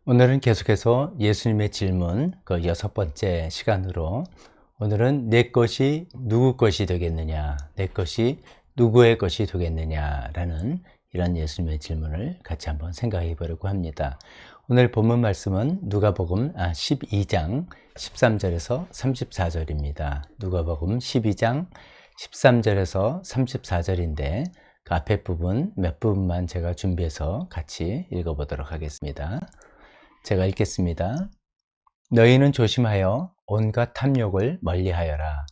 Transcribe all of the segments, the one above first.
오늘은 계속해서 예수님의 질문 그 6번째 시간으로 오늘은 내 것이 누구 것이 되겠느냐, 내 것이 누구의 것이 되겠느냐 라는 이런 예수님의 질문을 같이 한번 생각해 보려고 합니다. 오늘 본문 말씀은 누가복음 12장 13절에서 34절입니다. 누가복음 12장 13절에서 34절인데 그 앞에 부분 몇 부분만 제가 준비해서 같이 읽어보도록 하겠습니다. 제가 읽겠습니다. 너희는 조심하여 온갖 탐욕을 멀리하여라.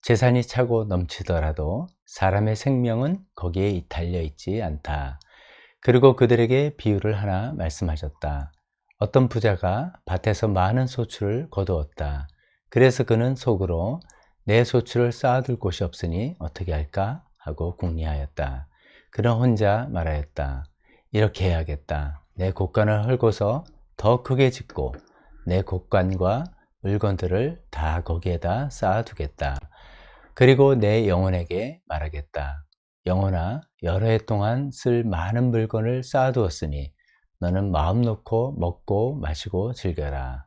재산이 차고 넘치더라도 사람의 생명은 거기에 달려 있지 않다. 그리고 그들에게 비유를 하나 말씀하셨다. 어떤 부자가 밭에서 많은 소출을 거두었다. 그래서 그는 속으로 내 소출을 쌓아둘 곳이 없으니 어떻게 할까 하고 궁리하였다. 그는 혼자 말하였다. 이렇게 해야겠다. 내 곳간을 헐고서 더 크게 짓고 내 곡간과 물건들을 다 거기에다 쌓아두겠다. 그리고 내 영혼에게 말하겠다. 영혼아, 여러 해 동안 쓸 많은 물건을 쌓아두었으니 너는 마음 놓고 먹고 마시고 즐겨라.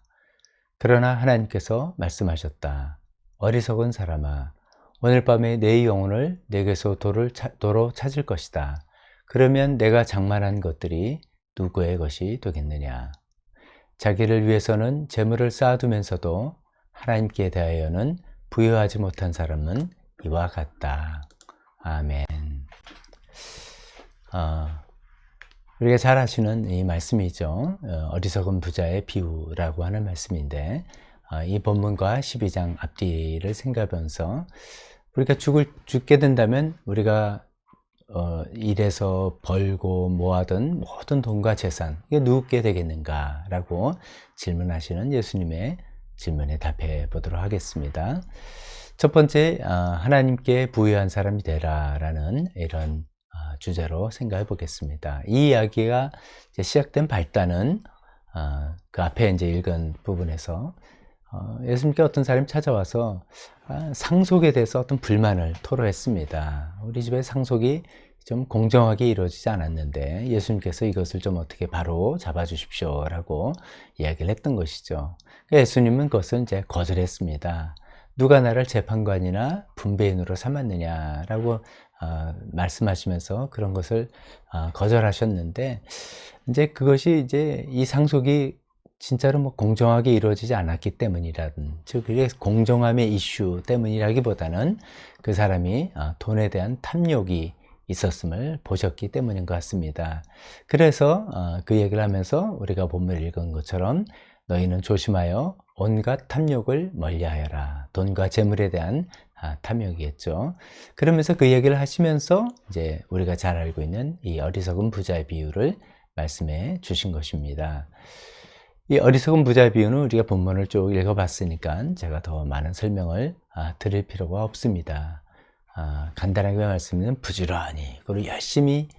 그러나 하나님께서 말씀하셨다. 어리석은 사람아, 오늘 밤에 내 영혼을 내게서 도로 찾을 것이다. 그러면 내가 장만한 것들이 누구의 것이 되겠느냐. 자기를 위해서는 재물을 쌓아두면서도 하나님께 대하여는 부여하지 못한 사람은 이와 같다. 아멘. 우리가 잘 아시는 이 말씀이죠. 어리석은 부자의 비유라고 하는 말씀인데 이 본문과 12장 앞뒤를 생각하면서 우리가 죽게 된다면 우리가 일해서 벌고 모아둔 모든 돈과 재산 이게 누구께 되겠는가 라고 질문하시는 예수님의 질문에 답해 보도록 하겠습니다. 첫 번째, 하나님께 부유한 사람이 되라 라는 이런 주제로 생각해 보겠습니다. 이 이야기가 시작된 발단은 그 앞에 이제 읽은 부분에서 예수님께 어떤 사람이 찾아와서 상속에 대해서 어떤 불만을 토로했습니다. 우리 집에 상속이 좀 공정하게 이루어지지 않았는데 예수님께서 이것을 좀 어떻게 바로 잡아주십시오 라고 이야기를 했던 것이죠. 예수님은 그것을 이제 거절했습니다. 누가 나를 재판관이나 분배인으로 삼았느냐 라고 말씀하시면서 그런 것을 거절하셨는데 이제 그것이 이제 이 상속이 진짜로 뭐 공정하게 이루어지지 않았기 때문이라든 즉 그게 공정함의 이슈 때문이라기보다는 그 사람이 돈에 대한 탐욕이 있었음을 보셨기 때문인 것 같습니다. 그래서 그 얘기를 하면서 우리가 본문을 읽은 것처럼 너희는 조심하여 온갖 탐욕을 멀리하여라. 돈과 재물에 대한 탐욕이겠죠. 그러면서 그 얘기를 하시면서 이제 우리가 잘 알고 있는 이 어리석은 부자의 비유를 말씀해 주신 것입니다. 이 어리석은 부자의 비유는 우리가 본문을 쭉 읽어봤으니까 제가 더 많은 설명을 드릴 필요가 없습니다. 간단하게 말씀드리면 부지런히 그리고 열심히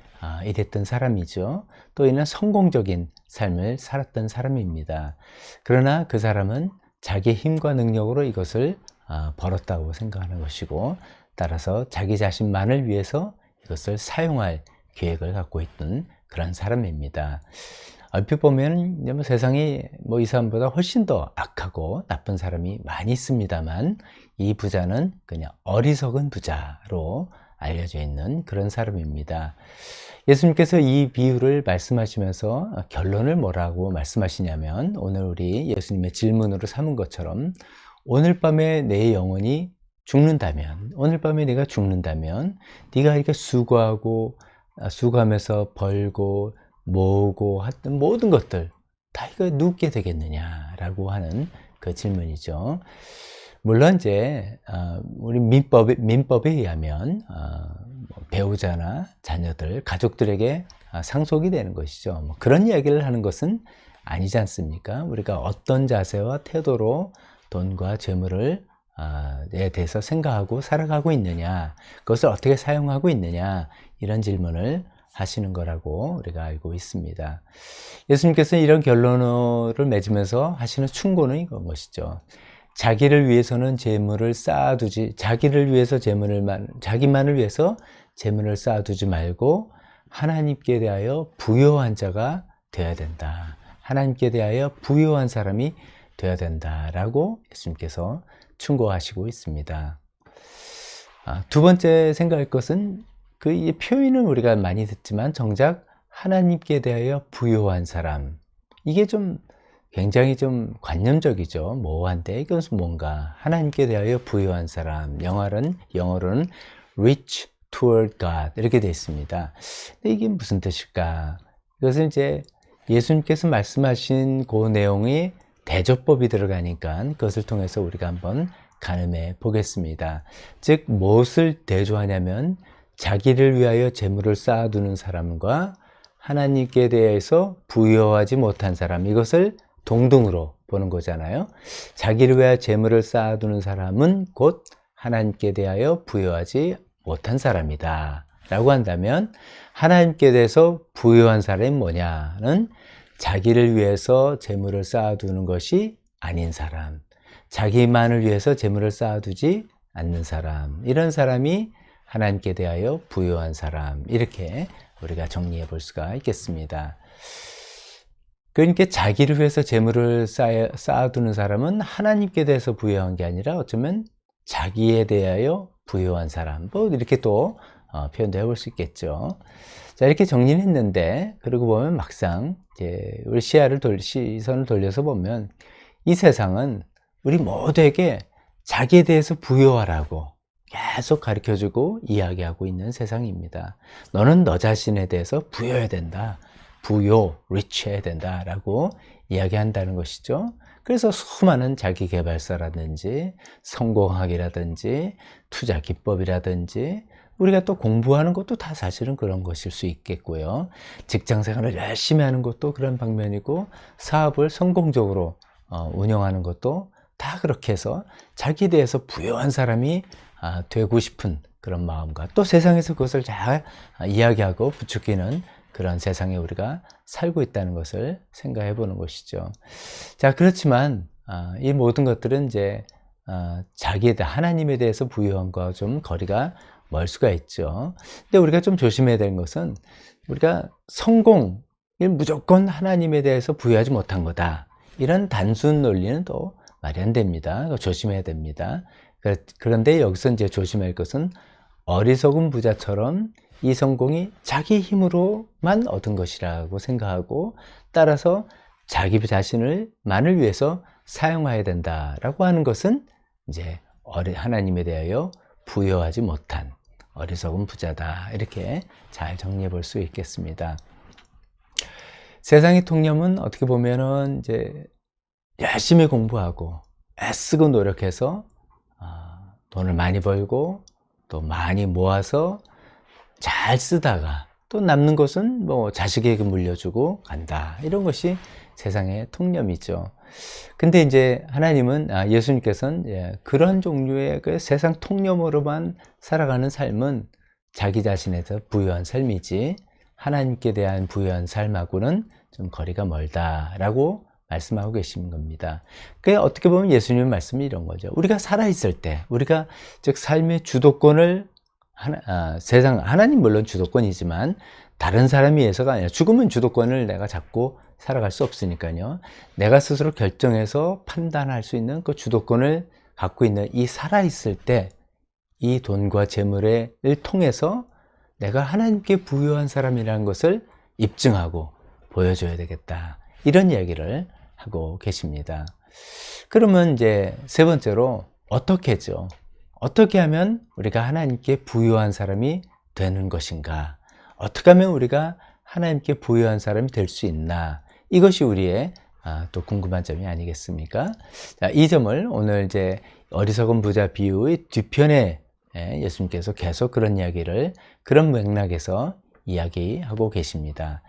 일했던 사람이죠. 또 이는 성공적인 삶을 살았던 사람입니다. 그러나 그 사람은 자기 힘과 능력으로 이것을 벌었다고 생각하는 것이고 따라서 자기 자신만을 위해서 이것을 사용할 계획을 갖고 있던 그런 사람입니다. 얼핏 보면 세상에 이 사람보다 훨씬 더 악하고 나쁜 사람이 많이 있습니다만 이 부자는 그냥 어리석은 부자로 알려져 있는 그런 사람입니다. 예수님께서 이 비유를 말씀하시면서 결론을 뭐라고 말씀하시냐면 오늘 우리 예수님의 질문으로 삼은 것처럼 오늘 밤에 내 영혼이 죽는다면 오늘 밤에 내가 죽는다면 네가 이렇게 수고하면서 벌고 모으고 했던 모든 것들 다 이거 누구게 되겠느냐라고 하는 그 질문이죠. 물론 이제 우리 민법에 의하면 배우자나 자녀들, 가족들에게 상속이 되는 것이죠. 뭐 그런 이야기를 하는 것은 아니지 않습니까? 우리가 어떤 자세와 태도로 돈과 재물을 에 대해서 생각하고 살아가고 있느냐, 그것을 어떻게 사용하고 있느냐 이런 질문을 하시는 거라고 우리가 알고 있습니다. 예수님께서는 이런 결론을 맺으면서 하시는 충고는 이건 것이죠. 자기를 위해서는 재물을 쌓아두지, 자기만을 위해서 재물을 쌓아두지 말고 하나님께 대하여 부요한 자가 되어야 된다. 하나님께 대하여 부요한 사람이 되어야 된다라고 예수님께서 충고하시고 있습니다. 두 번째 생각할 것은 이 표현은 우리가 많이 듣지만 정작 하나님께 대하여 부요한 사람, 이게 좀 굉장히 좀 관념적이죠. 모호한데 이것은 뭔가 하나님께 대하여 부요한 사람, 영어로는 rich toward God 이렇게 되어 있습니다. 근데 이게 무슨 뜻일까? 이것은 이제 예수님께서 말씀하신 그 내용이 대조법이 들어가니까 그것을 통해서 우리가 한번 가늠해 보겠습니다. 즉 무엇을 대조하냐면 자기를 위하여 재물을 쌓아두는 사람과 하나님께 대해서 부여하지 못한 사람, 이것을 동등으로 보는 거잖아요. 자기를 위하여 재물을 쌓아두는 사람은 곧 하나님께 대하여 부여하지 못한 사람이다 라고 한다면, 하나님께 대해서 부여한 사람이 뭐냐는 자기를 위해서 재물을 쌓아두는 것이 아닌 사람, 자기만을 위해서 재물을 쌓아두지 않는 사람, 이런 사람이 하나님께 대하여 부여한 사람, 이렇게 우리가 정리해 볼 수가 있겠습니다. 그러니까 자기를 위해서 재물을 쌓아두는 사람은 하나님께 대해서 부여한 게 아니라 어쩌면 자기에 대하여 부여한 사람, 뭐 이렇게 또 표현도 해볼 수 있겠죠. 자, 이렇게 정리를 했는데, 그러고 보면 막상 이제 우리 시선을 돌려서 보면 이 세상은 우리 모두에게 자기에 대해서 부여하라고 계속 가르쳐주고 이야기하고 있는 세상입니다. 너는 너 자신에 대해서 부여해야 된다. 리치해야 된다라고 이야기한다는 것이죠. 그래서 수많은 자기계발서라든지 성공학이라든지 투자 기법이라든지 우리가 또 공부하는 것도 다 사실은 그런 것일 수 있겠고요. 직장생활을 열심히 하는 것도 그런 방면이고, 사업을 성공적으로 운영하는 것도 다 그렇게 해서 자기에 대해서 부여한 사람이 되고 싶은 그런 마음과, 또 세상에서 그것을 잘 이야기하고 부추기는 그런 세상에 우리가 살고 있다는 것을 생각해 보는 것이죠. 자, 그렇지만 이 모든 것들은 이제 자기에 대해, 하나님에 대해서 부여한 것과 좀 거리가 멀 수가 있죠. 근데 우리가 좀 조심해야 되는 것은, 우리가 성공을 무조건 하나님에 대해서 부여하지 못한 거다, 이런 단순 논리는 또 말이 안 됩니다. 조심해야 됩니다. 그런데 여기서 이제 조심할 것은, 어리석은 부자처럼 이 성공이 자기 힘으로만 얻은 것이라고 생각하고, 따라서 자기 자신을만을 위해서 사용해야 된다라고 하는 것은 이제 하나님에 대하여 부여하지 못한 어리석은 부자다, 이렇게 잘 정리해 볼 수 있겠습니다. 세상의 통념은 어떻게 보면은 이제 열심히 공부하고 애쓰고 노력해서 돈을 많이 벌고 또 많이 모아서 잘 쓰다가 또 남는 것은 뭐 자식에게 물려주고 간다, 이런 것이 세상의 통념이죠. 근데 이제 하나님은, 예수님께서는 그런 종류의 그 세상 통념으로만 살아가는 삶은 자기 자신에서 부여한 삶이지, 하나님께 대한 부여한 삶하고는 좀 거리가 멀다라고 말씀하고 계신 겁니다. 그 어떻게 보면 예수님의 말씀이 이런 거죠. 우리가 살아있을 때, 우리가 즉 삶의 주도권을 세상, 하나님 물론 주도권이지만 다른 사람에 의해서가 아니라, 죽으면 주도권을 내가 잡고 살아갈 수 없으니까요. 내가 스스로 결정해서 판단할 수 있는 그 주도권을 갖고 있는 이 살아있을 때, 이 돈과 재물을 통해서 내가 하나님께 부여한 사람이라는 것을 입증하고 보여줘야 되겠다, 이런 이야기를 하고 계십니다. 그러면 이제 세 번째로 어떻게죠? 어떻게 하면 우리가 하나님께 부여한 사람이 되는 것인가? 어떻게 하면 우리가 하나님께 부여한 사람이 될 수 있나? 이것이 우리의 또 궁금한 점이 아니겠습니까? 자, 이 점을 오늘 이제 어리석은 부자 비유의 뒤편에 예수님께서 계속 그런 이야기를, 그런 맥락에서 이야기하고 계십니다.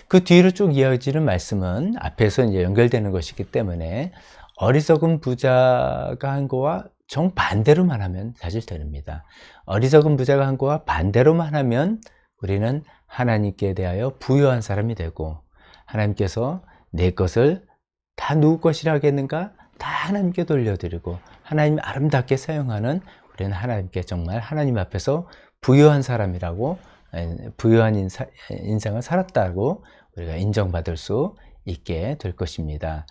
그 뒤로 쭉 이어지는 말씀은 앞에서 이제 연결되는 것이기 때문에 어리석은 부자가 한 거와 정반대로만 하면 사실 됩니다. 어리석은 부자가 한 거와 반대로만 하면 우리는 하나님께 대하여 부여한 사람이 되고, 하나님께서 내 것을 다 누구 것이라 하겠는가? 다 하나님께 돌려드리고 하나님 아름답게 사용하는, 우리는 하나님께 정말 하나님 앞에서 부여한 사람이라고, 부여한 인생을 살았다고 우리가 인정받을 수 있게 될 것입니다.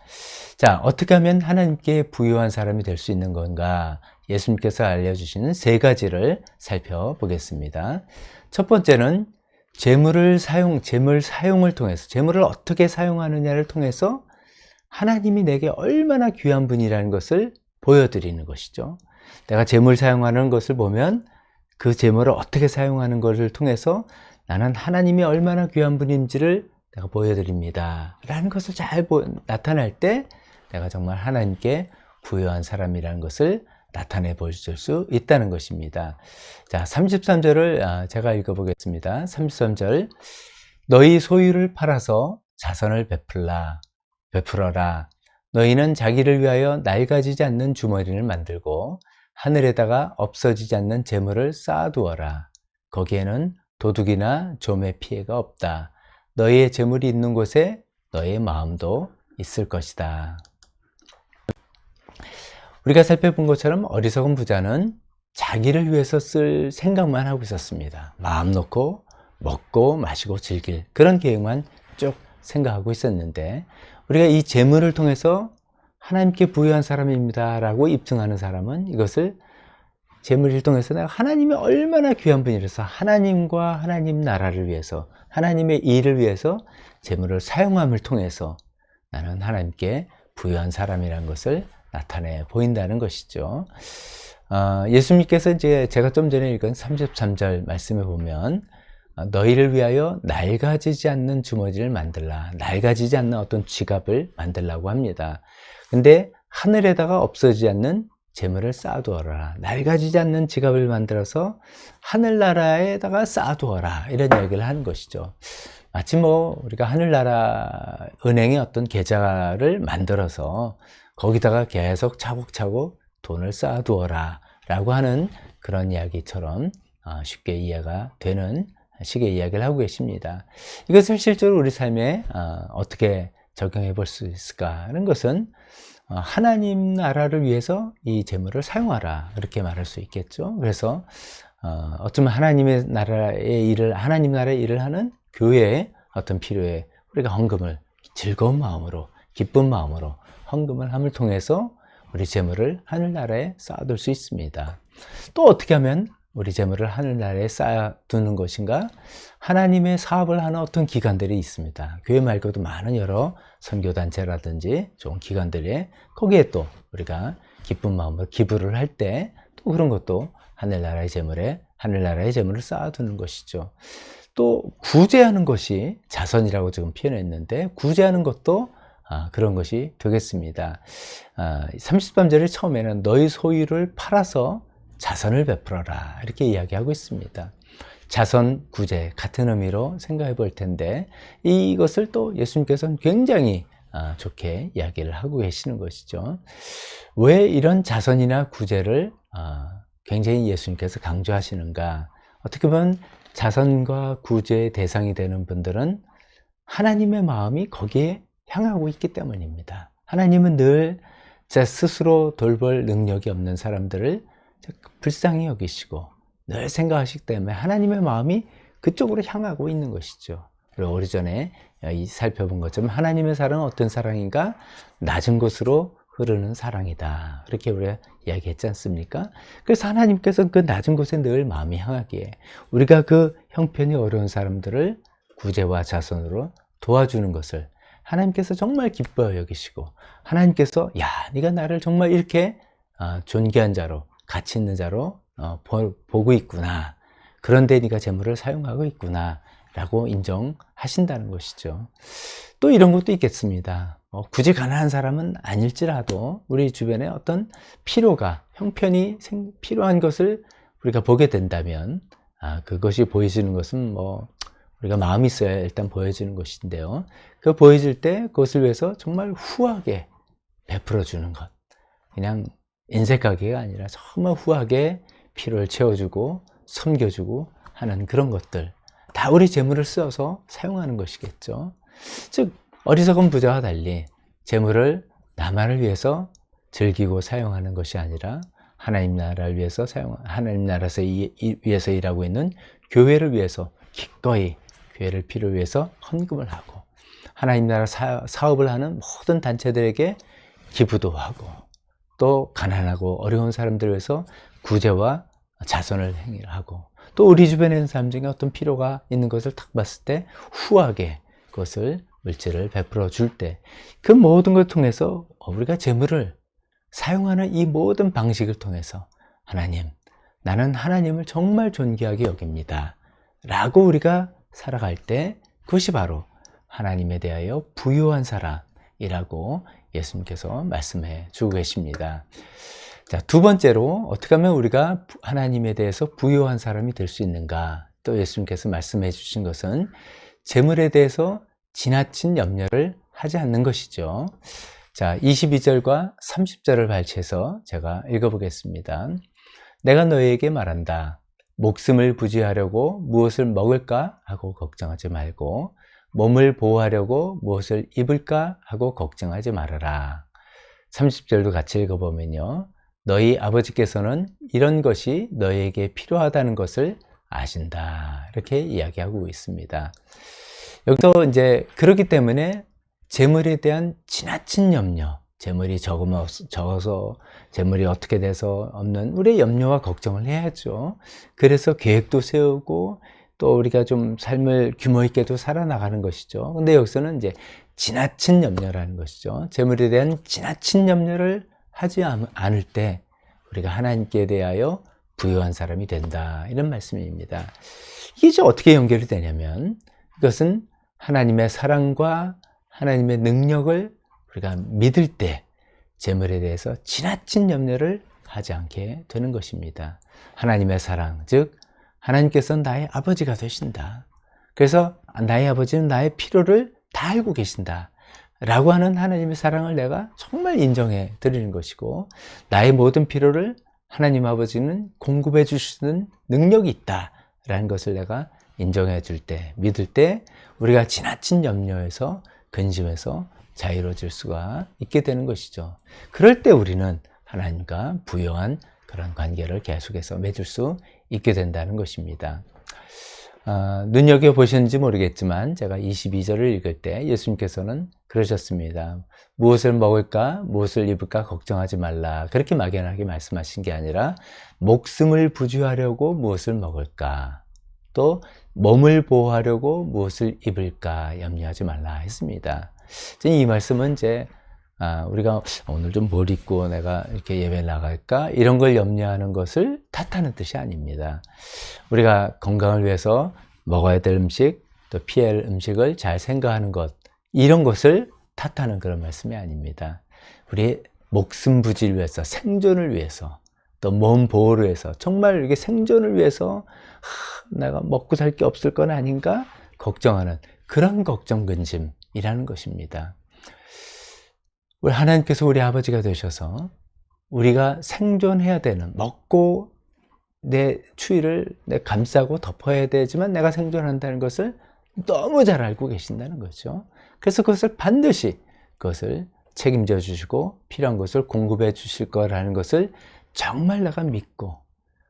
자, 어떻게 하면 하나님께 부유한 사람이 될 수 있는 건가? 예수님께서 알려주시는 세 가지를 살펴보겠습니다. 첫 번째는 재물 사용을 통해서, 재물을 어떻게 사용하느냐를 통해서 하나님이 내게 얼마나 귀한 분이라는 것을 보여드리는 것이죠. 내가 재물 사용하는 것을 보면 그 재물을 어떻게 사용하는 것을 통해서 나는 하나님이 얼마나 귀한 분인지를 내가 보여드립니다 라는 것을 잘 나타낼 때 내가 정말 하나님께 부유한 사람이라는 것을 나타내 보여줄 수 있다는 것입니다. 자, 33절을 제가 읽어보겠습니다. 33절, 너희 소유를 팔아서 자선을 베풀어라. 너희는 자기를 위하여 낡아지지 않는 주머니를 만들고 하늘에다가 없어지지 않는 재물을 쌓아두어라. 거기에는 도둑이나 좀의 피해가 없다. 너희의 재물이 있는 곳에 너희의 마음도 있을 것이다. 우리가 살펴본 것처럼 어리석은 부자는 자기를 위해서 쓸 생각만 하고 있었습니다. 마음 놓고 먹고 마시고 즐길 그런 계획만 쭉 생각하고 있었는데, 우리가 이 재물을 통해서 하나님께 부유한 사람입니다 라고 입증하는 사람은 이것을 재물을 통해서 내가 하나님이 얼마나 귀한 분이라서 하나님과 하나님 나라를 위해서, 하나님의 일을 위해서 재물을 사용함을 통해서 나는 하나님께 부유한 사람이라는 것을 나타내 보인다는 것이죠. 예수님께서 이제 제가 좀 전에 읽은 33절 말씀에 보면 너희를 위하여 낡아지지 않는 주머니를 만들라. 낡아지지 않는 어떤 지갑을 만들라고 합니다. 근데 하늘에다가 없어지지 않는 재물을 쌓아두어라. 낡아지지 않는 지갑을 만들어서 하늘나라에다가 쌓아두어라. 이런 이야기를 하는 것이죠. 마치 우리가 하늘나라 은행의 어떤 계좌를 만들어서 거기다가 계속 차곡차곡 돈을 쌓아두어라 라고 하는 그런 이야기처럼 쉽게 이해가 되는 식의 이야기를 하고 계십니다. 이것을 실제로 우리 삶에 어떻게 적용해 볼 수 있을까 하는 것은 하나님 나라를 위해서 이 재물을 사용하라 이렇게 말할 수 있겠죠. 그래서 어쩌면 하나님 나라의 일을 하는 교회의 어떤 필요에 우리가 헌금을 즐거운 마음으로, 기쁜 마음으로 헌금을 함을 통해서 우리 재물을 하늘나라에 쌓아둘 수 있습니다. 또 어떻게 하면 우리 재물을 하늘나라에 쌓아두는 것인가? 하나님의 사업을 하는 어떤 기관들이 있습니다. 교회 말고도 많은 여러 선교단체라든지 좋은 기관들이, 거기에 또 우리가 기쁜 마음으로 기부를 할 때 또 그런 것도 하늘나라의 재물을 쌓아두는 것이죠. 또 구제하는 것이 자선이라고 지금 표현했는데, 구제하는 것도 그런 것이 되겠습니다. 33절의 처음에는 너희 소유를 팔아서 자선을 베풀어라 이렇게 이야기하고 있습니다. 자선, 구제 같은 의미로 생각해 볼 텐데, 이것을 또 예수님께서는 굉장히 좋게 이야기를 하고 계시는 것이죠. 왜 이런 자선이나 구제를 굉장히 예수님께서 강조하시는가? 어떻게 보면 자선과 구제의 대상이 되는 분들은 하나님의 마음이 거기에 향하고 있기 때문입니다. 하나님은 늘 제 스스로 돌볼 능력이 없는 사람들을 불쌍히 여기시고 늘 생각하시기 때문에 하나님의 마음이 그쪽으로 향하고 있는 것이죠. 그리고 오래전에 살펴본 것처럼 하나님의 사랑은 어떤 사랑인가? 낮은 곳으로 흐르는 사랑이다. 그렇게 우리가 이야기했지 않습니까? 그래서 하나님께서는 그 낮은 곳에 늘 마음이 향하기에 우리가 그 형편이 어려운 사람들을 구제와 자선으로 도와주는 것을 하나님께서 정말 기뻐 여기시고, 하나님께서 야, 네가 나를 정말 이렇게 존귀한 자로, 가치 있는 자로 보고 있구나. 그런데 네가 재물을 사용하고 있구나 라고 인정하신다는 것이죠. 또 이런 것도 있겠습니다. 굳이 가난한 사람은 아닐지라도 우리 주변에 어떤 형편이 필요한 것을 우리가 보게 된다면 그것이 보여지는 것은 우리가 마음이 있어야 일단 보여지는 것인데요. 그 보여질 때 그것을 위해서 정말 후하게 베풀어 주는 것, 그냥 인색하게가 아니라 정말 후하게 필요를 채워주고 섬겨주고 하는 그런 것들, 다 우리 재물을 쓰어서 사용하는 것이겠죠. 즉 어리석은 부자와 달리 재물을 나만을 위해서 즐기고 사용하는 것이 아니라 하나님 나라를 위해서 하나님 나라에서 위해서 일하고 있는 교회를 위해서 기꺼이 교회를 필요로 위해서 헌금을 하고, 하나님 나라 사업을 하는 모든 단체들에게 기부도 하고, 또 가난하고 어려운 사람들을 위해서 구제와 자선을 행하고, 또 우리 주변에 있는 사람 중에 어떤 필요가 있는 것을 딱 봤을 때 후하게 그것을 물질을 베풀어 줄 때, 그 모든 걸 통해서 우리가 재물을 사용하는 이 모든 방식을 통해서 하나님, 나는 하나님을 정말 존귀하게 여깁니다 라고 우리가 살아갈 때, 그것이 바로 하나님에 대하여 부유한 사람이라고 예수님께서 말씀해 주고 계십니다. 자, 두 번째로 어떻게 하면 우리가 하나님에 대해서 부유한 사람이 될 수 있는가? 또 예수님께서 말씀해 주신 것은 재물에 대해서 지나친 염려를 하지 않는 것이죠. 자, 22절과 30절을 발췌해서 제가 읽어보겠습니다. 내가 너희에게 말한다. 목숨을 부지하려고 무엇을 먹을까 하고 걱정하지 말고, 몸을 보호하려고 무엇을 입을까 하고 걱정하지 말아라. 30절도 같이 읽어보면요. 너희 아버지께서는 이런 것이 너희에게 필요하다는 것을 아신다. 이렇게 이야기하고 있습니다. 여기서 이제 그렇기 때문에 재물에 대한 지나친 염려, 재물이 적어서 재물이 어떻게 돼서 없는 우리의 염려와 걱정을 해야죠. 그래서 계획도 세우고 또 우리가 좀 삶을 규모 있게도 살아나가는 것이죠. 근데 여기서는 이제 지나친 염려라는 것이죠. 재물에 대한 지나친 염려를 하지 않을 때 우리가 하나님께 대하여 부유한 사람이 된다, 이런 말씀입니다. 이게 이제 어떻게 연결이 되냐면, 이것은 하나님의 사랑과 하나님의 능력을 우리가 믿을 때 재물에 대해서 지나친 염려를 하지 않게 되는 것입니다. 하나님의 사랑, 즉 하나님께서는 나의 아버지가 되신다. 그래서 나의 아버지는 나의 필요를 다 알고 계신다 라고 하는 하나님의 사랑을 내가 정말 인정해 드리는 것이고, 나의 모든 필요를 하나님 아버지는 공급해 주시는 능력이 있다 라는 것을 내가 인정해 줄 때, 믿을 때 우리가 지나친 염려에서, 근심에서 자유로워질 수가 있게 되는 것이죠. 그럴 때 우리는 하나님과 부유한 그런 관계를 계속해서 맺을 수 있게 된다는 것입니다. 눈여겨보셨는지 모르겠지만 제가 22절을 읽을 때 예수님께서는 그러셨습니다. 무엇을 먹을까, 무엇을 입을까 걱정하지 말라. 그렇게 막연하게 말씀하신 게 아니라 목숨을 부지하려고 무엇을 먹을까, 또 몸을 보호하려고 무엇을 입을까 염려하지 말라 했습니다. 이 말씀은 이제 우리가 오늘 좀 뭘 입고 내가 이렇게 예배 나갈까 이런 걸 염려하는 것을 탓하는 뜻이 아닙니다. 우리가 건강을 위해서 먹어야 될 음식, 또 피해야 할 음식을 잘 생각하는 것, 이런 것을 탓하는 그런 말씀이 아닙니다. 우리의 목숨 부지를 위해서, 생존을 위해서, 또 몸 보호를 위해서, 정말 이게 생존을 위해서 내가 먹고 살 게 없을 건 아닌가 걱정하는 그런 걱정, 근심이라는 것입니다. 우리 하나님께서 우리 아버지가 되셔서 우리가 생존해야 되는, 먹고 내 추위를 내 감싸고 덮어야 되지만 내가 생존한다는 것을 너무 잘 알고 계신다는 거죠. 그래서 그것을 반드시 그것을 책임져 주시고 필요한 것을 공급해 주실 거라는 것을 정말 내가 믿고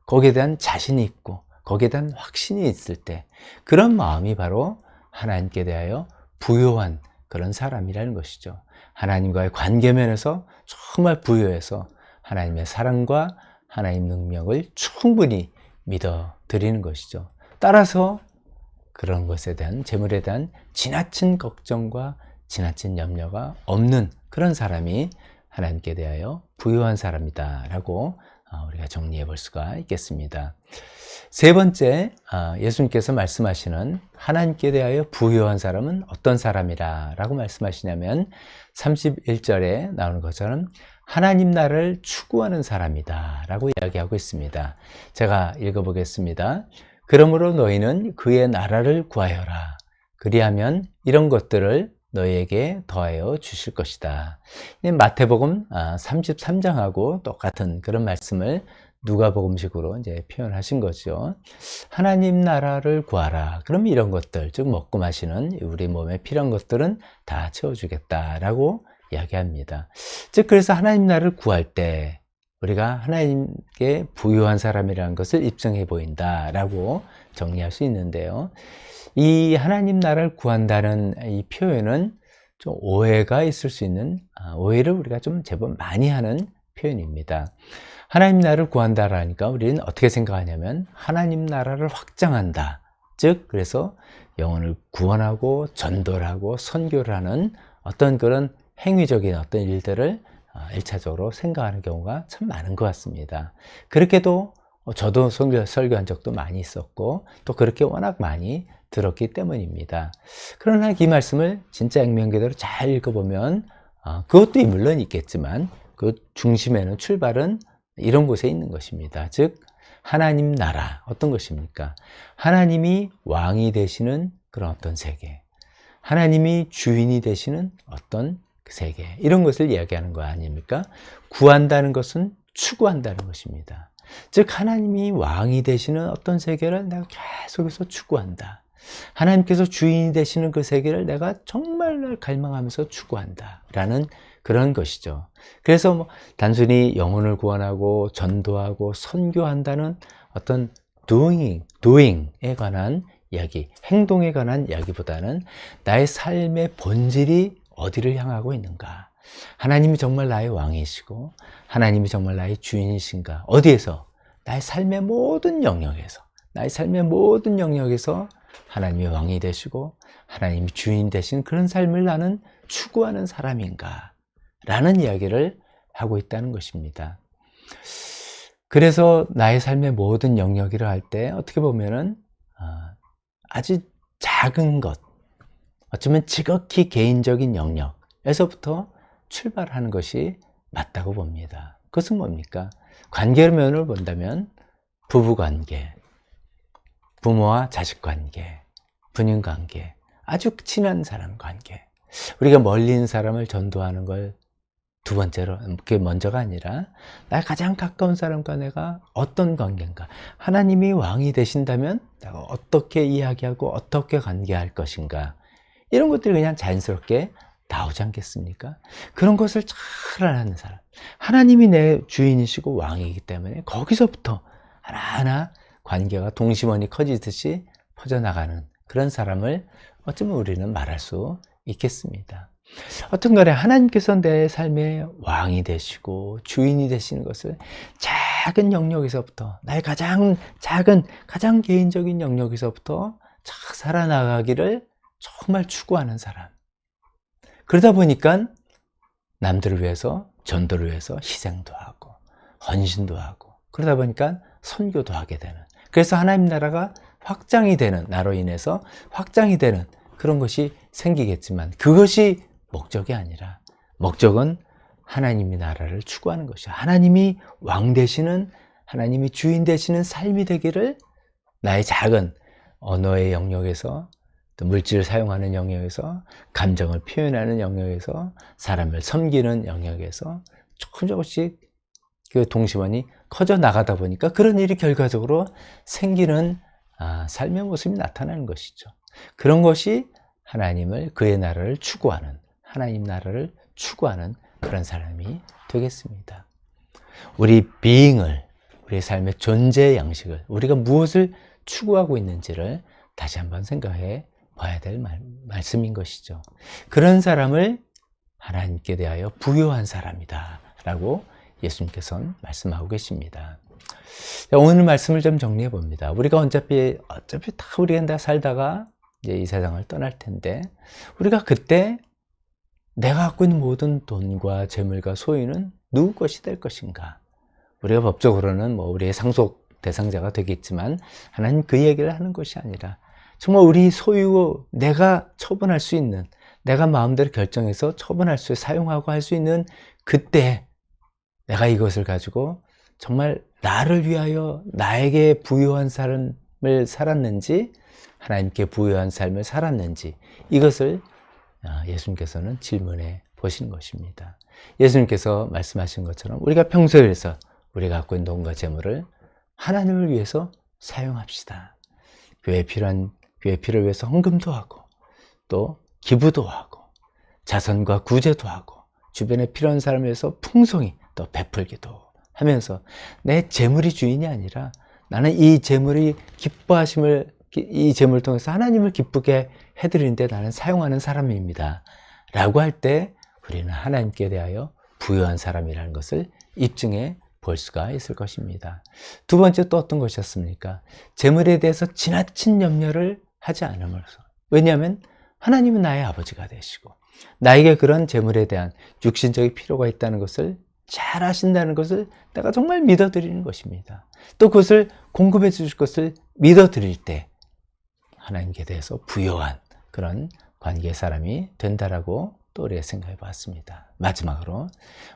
거기에 대한 자신이 있고 거기에 대한 확신이 있을 때, 그런 마음이 바로 하나님께 대하여 부유한 그런 사람이라는 것이죠. 하나님과의 관계 면에서 정말 부유해서 하나님의 사랑과 하나님 능력을 충분히 믿어 드리는 것이죠. 따라서 그런 것에 대한, 재물에 대한 지나친 걱정과 지나친 염려가 없는 그런 사람이 하나님께 대하여 부유한 사람이다 라고 우리가 정리해 볼 수가 있겠습니다. 세 번째, 예수님께서 말씀하시는 하나님께 대하여 부유한 사람은 어떤 사람이라 라고 말씀하시냐면 31절에 나오는 것처럼 하나님 나라를 추구하는 사람이다 라고 이야기하고 있습니다. 제가 읽어보겠습니다. 그러므로 너희는 그의 나라를 구하여라. 그리하면 이런 것들을 너희에게 더하여 주실 것이다. 마태복음 33장하고 똑같은 그런 말씀을 누가복음식으로 이제 표현하신 거죠. 하나님 나라를 구하라. 그럼 이런 것들, 즉 먹고 마시는 우리 몸에 필요한 것들은 다 채워주겠다라고 이야기합니다. 즉 그래서 하나님 나라를 구할 때 우리가 하나님께 부유한 사람이라는 것을 입증해 보인다라고 정리할 수 있는데요. 이 하나님 나라를 구한다는 이 표현은 좀 오해가 있을 수 있는, 오해를 우리가 좀 제법 많이 하는 표현입니다. 하나님 나라를 구한다라니까 우리는 어떻게 생각하냐면 하나님 나라를 확장한다. 즉 그래서 영혼을 구원하고 전도를 하고 선교를 하는 어떤 그런 행위적인 어떤 일들을 1차적으로 생각하는 경우가 참 많은 것 같습니다. 그렇게도 저도 설교한 적도 많이 있었고 또 그렇게 워낙 많이 들었기 때문입니다. 그러나 이 말씀을 진짜 액면기대로 잘 읽어보면 그것도 물론 있겠지만 그 중심에는 출발은 이런 곳에 있는 것입니다. 즉 하나님 나라 어떤 것입니까? 하나님이 왕이 되시는 그런 어떤 세계, 하나님이 주인이 되시는 어떤 세계, 이런 것을 이야기하는 거 아닙니까? 구한다는 것은 추구한다는 것입니다. 즉 하나님이 왕이 되시는 어떤 세계를 내가 계속해서 추구한다. 하나님께서 주인이 되시는 그 세계를 내가 정말 갈망하면서 추구한다 라는 그런 것이죠. 그래서 뭐 단순히 영혼을 구원하고 전도하고 선교한다는 어떤 doing에 관한 이야기, 행동에 관한 이야기보다는 나의 삶의 본질이 어디를 향하고 있는가, 하나님이 정말 나의 왕이시고 하나님이 정말 나의 주인이신가, 어디에서? 나의 삶의 모든 영역에서, 나의 삶의 모든 영역에서 하나님이 왕이 되시고 하나님이 주인 되신 그런 삶을 나는 추구하는 사람인가 라는 이야기를 하고 있다는 것입니다. 그래서 나의 삶의 모든 영역이라 할 때 어떻게 보면은 아주 작은 것, 어쩌면 지극히 개인적인 영역에서부터 출발하는 것이 맞다고 봅니다. 그것은 뭡니까? 관계 면을 본다면 부부관계, 부모와 자식 관계, 부인 관계, 아주 친한 사람 관계, 우리가 멀리 있는 사람을 전도하는 걸 두 번째로, 그게 먼저가 아니라 나 가장 가까운 사람과 내가 어떤 관계인가, 하나님이 왕이 되신다면 내가 어떻게 이야기하고 어떻게 관계할 것인가, 이런 것들이 그냥 자연스럽게 나오지 않겠습니까? 그런 것을 잘 아는 사람, 하나님이 내 주인이시고 왕이기 때문에 거기서부터 하나하나 관계가 동심원이 커지듯이 퍼져나가는 그런 사람을 어쩌면 우리는 말할 수 있겠습니다. 어떤 간에 하나님께서 내 삶의 왕이 되시고 주인이 되시는 것을 작은 영역에서부터, 나의 가장 작은, 가장 개인적인 영역에서부터 잘 살아나가기를 정말 추구하는 사람. 그러다 보니까 남들을 위해서, 전도를 위해서 희생도 하고 헌신도 하고, 그러다 보니까 선교도 하게 되는, 그래서 하나님 나라가 확장이 되는, 나로 인해서 확장이 되는 그런 것이 생기겠지만 그것이 목적이 아니라 목적은 하나님의 나라를 추구하는 것이야. 하나님이 왕 되시는, 하나님이 주인 되시는 삶이 되기를 나의 작은 언어의 영역에서, 또 물질을 사용하는 영역에서, 감정을 표현하는 영역에서, 사람을 섬기는 영역에서 조금씩 그 동심원이 커져 나가다 보니까 그런 일이 결과적으로 생기는 삶의 모습이 나타나는 것이죠. 그런 것이 하나님을, 그의 나라를 추구하는, 하나님 나라를 추구하는 그런 사람이 되겠습니다. 우리 being을, 우리의 삶의 존재 양식을, 우리가 무엇을 추구하고 있는지를 다시 한번 생각해 봐야 될 말씀인 것이죠. 그런 사람을 하나님께 대하여 부요한 사람이다 라고 예수님께서는 말씀하고 계십니다. 오늘 말씀을 좀 정리해 봅니다. 우리가 어차피 다 우리가 살다가 이제 이 세상을 떠날 텐데, 우리가 그때 내가 갖고 있는 모든 돈과 재물과 소유는 누구 것이 될 것인가? 우리가 법적으로는 뭐 우리의 상속 대상자가 되겠지만 하나님 그 얘기를 하는 것이 아니라 정말 우리 소유, 내가 처분할 수 있는, 내가 마음대로 결정해서 처분할 수, 사용하고 할 수 있는 그때 내가 이것을 가지고 정말 나를 위하여 나에게 부유한 삶을 살았는지, 하나님께 부유한 삶을 살았는지, 이것을 예수님께서는 질문해 보시는 것입니다. 예수님께서 말씀하신 것처럼 우리가 평소에서 우리가 갖고 있는 돈과 재물을 하나님을 위해서 사용합시다. 교회 필요를 위해서 헌금도 하고, 또 기부도 하고, 자선과 구제도 하고, 주변에 필요한 사람을 위해서 풍성히 또 베풀기도 하면서 내 재물이 주인이 아니라 나는 이 재물이 이 재물을 통해서 하나님을 기쁘게 해드리는데 나는 사용하는 사람입니다 라고 할 때 우리는 하나님께 대하여 부유한 사람이라는 것을 입증해 볼 수가 있을 것입니다. 두 번째 또 어떤 것이었습니까? 재물에 대해서 지나친 염려를 하지 않음으로써. 왜냐하면 하나님은 나의 아버지가 되시고 나에게 그런 재물에 대한 육신적인 필요가 있다는 것을 잘 아신다는 것을 내가 정말 믿어드리는 것입니다. 또 그것을 공급해 주실 것을 믿어드릴 때 하나님께 대해서 부요한 그런 관계의 사람이 된다라고 또 우리가 생각해 봤습니다. 마지막으로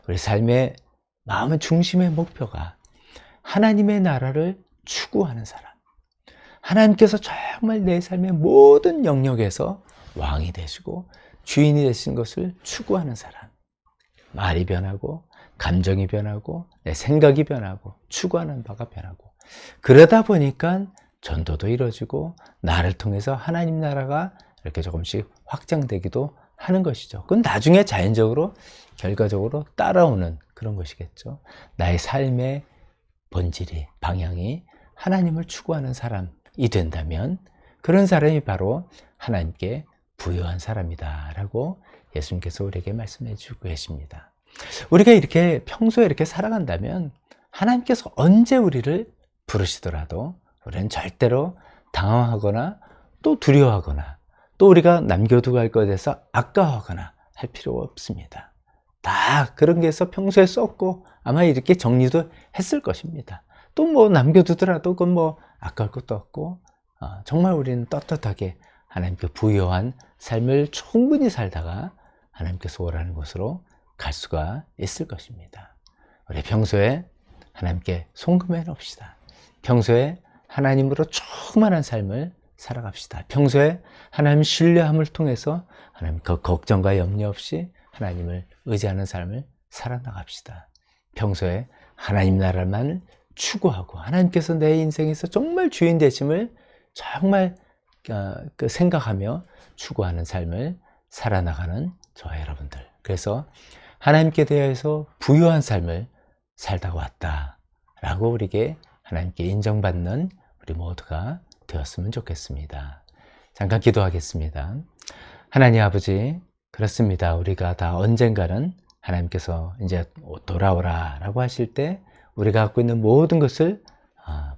우리 삶의 마음의 중심의 목표가 하나님의 나라를 추구하는 사람, 하나님께서 정말 내 삶의 모든 영역에서 왕이 되시고 주인이 되신 것을 추구하는 사람, 말이 변하고 감정이 변하고 내 생각이 변하고 추구하는 바가 변하고 그러다 보니까 전도도 이루어지고 나를 통해서 하나님 나라가 이렇게 조금씩 확장되기도 하는 것이죠. 그건 나중에 자연적으로 결과적으로 따라오는 그런 것이겠죠. 나의 삶의 본질이 방향이 하나님을 추구하는 사람이 된다면 그런 사람이 바로 하나님께 부유한 사람이다 라고 예수님께서 우리에게 말씀해 주고 계십니다. 우리가 이렇게 평소에 이렇게 살아간다면 하나님께서 언제 우리를 부르시더라도 우리는 절대로 당황하거나 또 두려워하거나 또 우리가 남겨두고 할 것에 대해서 아까워하거나 할 필요가 없습니다. 다 그런 게 해서 평소에 썼고 아마 이렇게 정리도 했을 것입니다. 또 뭐 남겨두더라도 그건 뭐 아까울 것도 없고 정말 우리는 떳떳하게 하나님께 부유한 삶을 충분히 살다가 하나님께서 오라는 곳으로 갈 수가 있을 것입니다. 우리 평소에 하나님께 송금해 놓읍시다. 평소에 하나님으로 충만한 삶을 살아갑시다. 평소에 하나님 신뢰함을 통해서 하나님 그 걱정과 염려 없이 하나님을 의지하는 삶을 살아나갑시다. 평소에 하나님 나라만 추구하고 하나님께서 내 인생에서 정말 주인 되심을 정말 생각하며 추구하는 삶을 살아나가는 저와 여러분들. 그래서 하나님께 대해서 부유한 삶을 살다가 왔다라고 우리에게 하나님께 인정받는 우리 모두가 되었으면 좋겠습니다. 잠깐 기도하겠습니다. 하나님 아버지, 그렇습니다. 우리가 다 언젠가는 하나님께서 이제 돌아오라 라고 하실 때 우리가 갖고 있는 모든 것을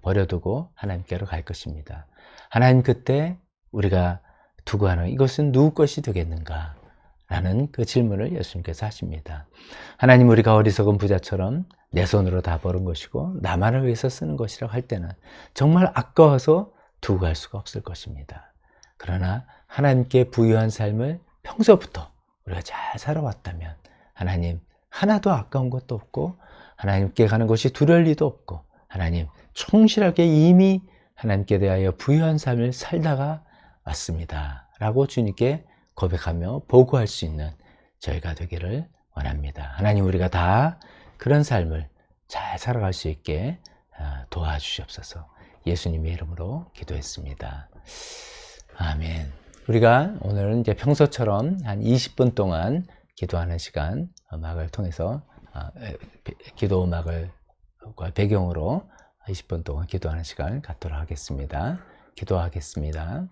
버려두고 하나님께로 갈 것입니다. 하나님 그때 우리가 두고 하는 이것은 누구 것이 되겠는가? 라는 그 질문을 예수님께서 하십니다. 하나님 우리가 어리석은 부자처럼 내 손으로 다 버는 것이고 나만을 위해서 쓰는 것이라고 할 때는 정말 아까워서 두고 갈 수가 없을 것입니다. 그러나 하나님께 부유한 삶을 평소부터 우리가 잘 살아왔다면 하나님 하나도 아까운 것도 없고 하나님께 가는 것이 두려울 리도 없고 하나님 충실하게 이미 하나님께 대하여 부유한 삶을 살다가 왔습니다 라고 주님께 고백하며 보고할 수 있는 저희가 되기를 원합니다. 하나님 우리가 다 그런 삶을 잘 살아갈 수 있게 도와주시옵소서. 예수님의 이름으로 기도했습니다. 아멘. 우리가 오늘은 이제 평소처럼 한 20분 동안 기도하는 시간 음악을 통해서 기도 음악을 배경으로 20분 동안 기도하는 시간을 갖도록 하겠습니다. 기도하겠습니다.